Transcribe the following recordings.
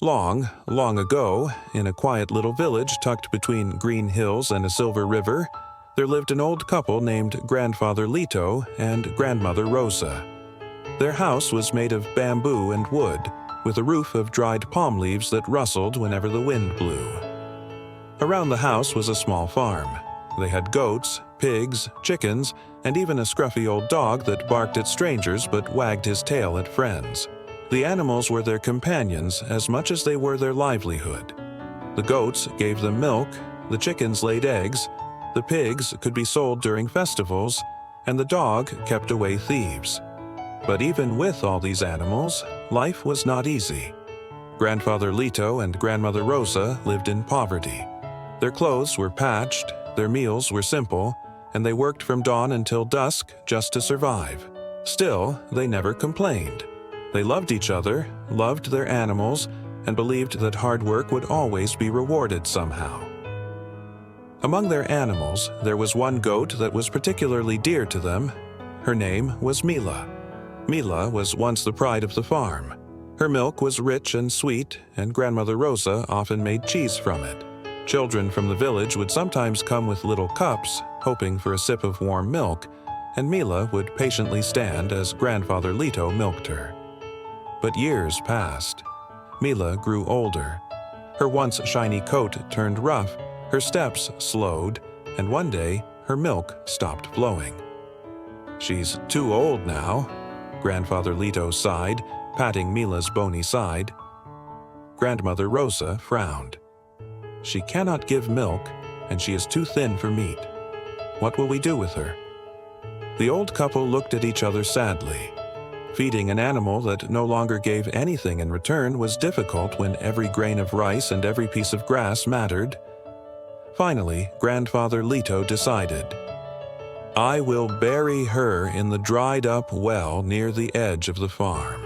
Long, long ago, in a quiet little village tucked between green hills and a silver river, there lived an old couple named Grandfather Lito and Grandmother Rosa. Their house was made of bamboo and wood, with a roof of dried palm leaves that rustled whenever the wind blew. Around the house was a small farm. They had goats, pigs, chickens, and even a scruffy old dog that barked at strangers but wagged his tail at friends. The animals were their companions as much as they were their livelihood. The goats gave them milk, the chickens laid eggs, the pigs could be sold during festivals, and the dog kept away thieves. But even with all these animals, life was not easy. Grandfather Lito and Grandmother Rosa lived in poverty. Their clothes were patched, their meals were simple, and they worked from dawn until dusk just to survive. Still, they never complained. They loved each other, loved their animals, and believed that hard work would always be rewarded somehow. Among their animals, there was one goat that was particularly dear to them. Her name was Mila. Mila was once the pride of the farm. Her milk was rich and sweet, and Grandmother Rosa often made cheese from it. Children from the village would sometimes come with little cups, hoping for a sip of warm milk, and Mila would patiently stand as Grandfather Lito milked her. But years passed. Mila grew older. Her once shiny coat turned rough, her steps slowed, and one day her milk stopped flowing. "She's too old now," Grandfather Lito sighed, patting Mila's bony side. Grandmother Rosa frowned. "She cannot give milk, and she is too thin for meat. What will we do with her?" The old couple looked at each other sadly. Feeding an animal that no longer gave anything in return was difficult when every grain of rice and every piece of grass mattered. Finally, Grandfather Lito decided, "I will bury her in the dried-up well near the edge of the farm.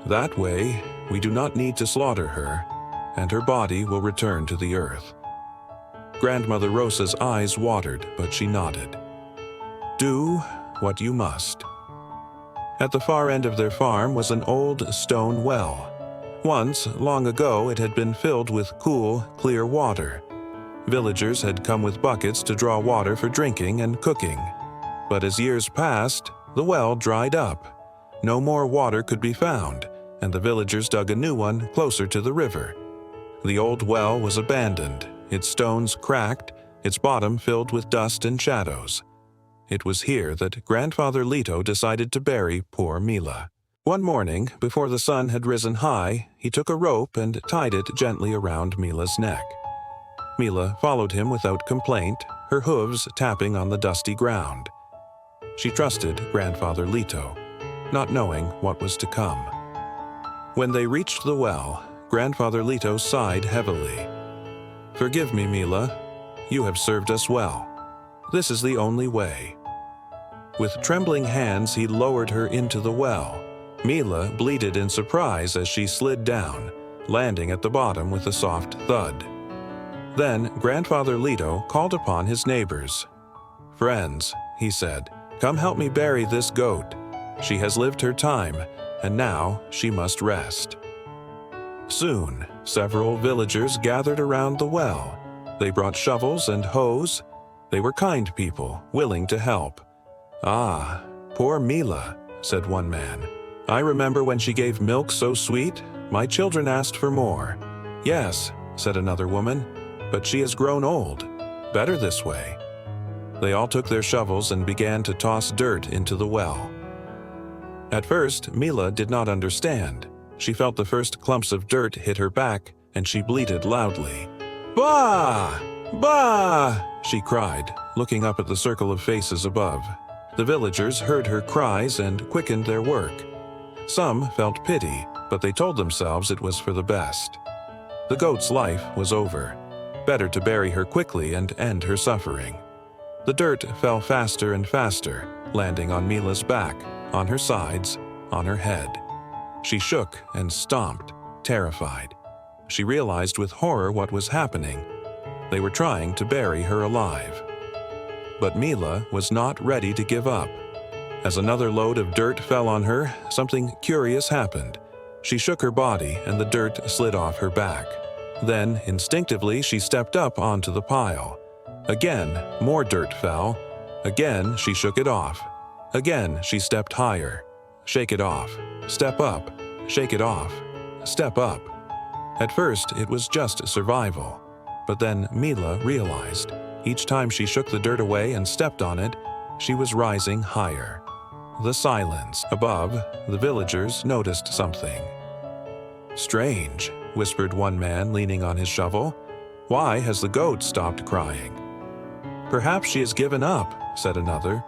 That way, we do not need to slaughter her, and her body will return to the earth." Grandmother Rosa's eyes watered, but she nodded. "Do what you must." At the far end of their farm was an old stone well. Once, long ago, it had been filled with cool, clear water. Villagers had come with buckets to draw water for drinking and cooking. But as years passed, the well dried up. No more water could be found, and the villagers dug a new one closer to the river. The old well was abandoned, its stones cracked, its bottom filled with dust and shadows. It was here that Grandfather Lito decided to bury poor Mila. One morning, before the sun had risen high, he took a rope and tied it gently around Mila's neck. Mila followed him without complaint, her hooves tapping on the dusty ground. She trusted Grandfather Lito, not knowing what was to come. When they reached the well, Grandfather Lito sighed heavily. "Forgive me, Mila. You have served us well. This is the only way." With trembling hands, he lowered her into the well. Mila bleated in surprise as she slid down, landing at the bottom with a soft thud. Then Grandfather Lito called upon his neighbors. "Friends," he said, "come help me bury this goat. She has lived her time, and now she must rest." Soon, several villagers gathered around the well. They brought shovels and hoes. They were kind people, willing to help. "Ah, poor Mila," said one man. "I remember when she gave milk so sweet, my children asked for more." "Yes," said another woman, "but she has grown old. Better this way." They all took their shovels and began to toss dirt into the well. At first, Mila did not understand. She felt the first clumps of dirt hit her back, and she bleated loudly. "Bah! Bah!" she cried, looking up at the circle of faces above. The villagers heard her cries and quickened their work. Some felt pity, but they told themselves it was for the best. The goat's life was over. Better to bury her quickly and end her suffering. The dirt fell faster and faster, landing on Mila's back, on her sides, on her head. She shook and stomped, terrified. She realized with horror what was happening. They were trying to bury her alive. But Mila was not ready to give up. As another load of dirt fell on her, something curious happened. She shook her body and the dirt slid off her back. Then, instinctively, she stepped up onto the pile. Again, more dirt fell. Again, she shook it off. Again, she stepped higher. Shake it off. Step up. Shake it off. Step up. At first, it was just survival. But then Mila realized, each time she shook the dirt away and stepped on it, she was rising higher. The silence. Above, the villagers noticed something. "Strange," whispered one man leaning on his shovel. "Why has the goat stopped crying?" "Perhaps she has given up," said another.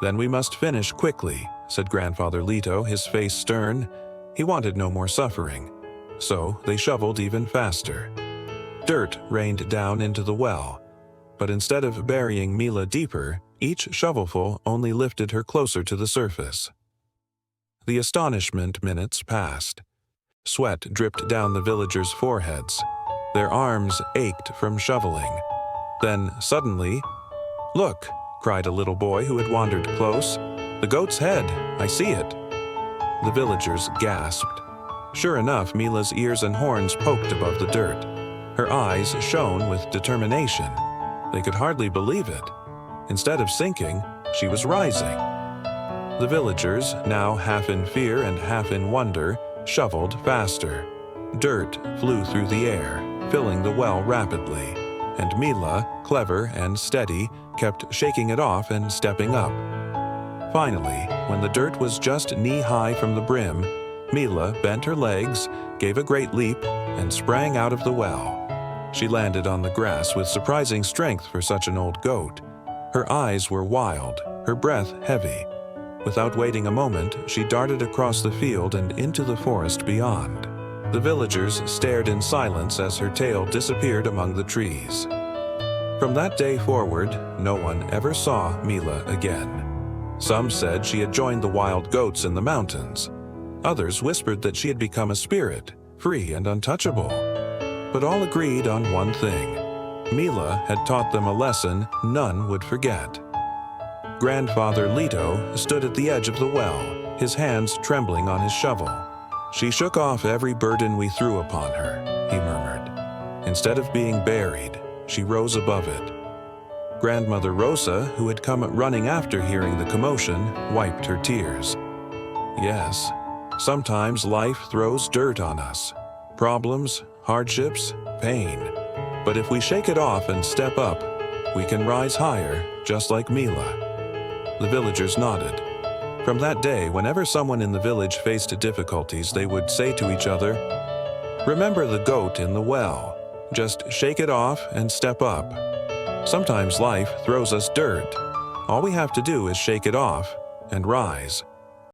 "Then we must finish quickly," said Grandfather Leto, his face stern. He wanted no more suffering. So they shoveled even faster. Dirt rained down into the well, but instead of burying Mila deeper, each shovelful only lifted her closer to the surface. The astonishment minutes passed. Sweat dripped down the villagers' foreheads. Their arms ached from shoveling. Then, suddenly, "Look!" cried a little boy who had wandered close. "The goat's head! I see it!" The villagers gasped. Sure enough, Mila's ears and horns poked above the dirt. Her eyes shone with determination. They could hardly believe it. Instead of sinking, she was rising. The villagers, now half in fear and half in wonder, shoveled faster. Dirt flew through the air, filling the well rapidly, and Mila, clever and steady, kept shaking it off and stepping up. Finally, when the dirt was just knee-high from the brim, Mila bent her legs, gave a great leap, and sprang out of the well. She landed on the grass with surprising strength for such an old goat. Her eyes were wild, her breath heavy. Without waiting a moment, she darted across the field and into the forest beyond. The villagers stared in silence as her tail disappeared among the trees. From that day forward, no one ever saw Mila again. Some said she had joined the wild goats in the mountains. Others whispered that she had become a spirit, free and untouchable. But all agreed on one thing. Mila had taught them a lesson none would forget. Grandfather Leto stood at the edge of the well, his hands trembling on his shovel. "She shook off every burden we threw upon her," he murmured. "Instead of being buried, she rose above it." Grandmother Rosa, who had come running after hearing the commotion, wiped her tears. "Yes, sometimes life throws dirt on us. Problems, hardships, pain. But if we shake it off and step up, we can rise higher, just like Mila." The villagers nodded. From that day, whenever someone in the village faced difficulties, they would say to each other, "Remember the goat in the well. Just shake it off and step up. Sometimes life throws us dirt. All we have to do is shake it off and rise."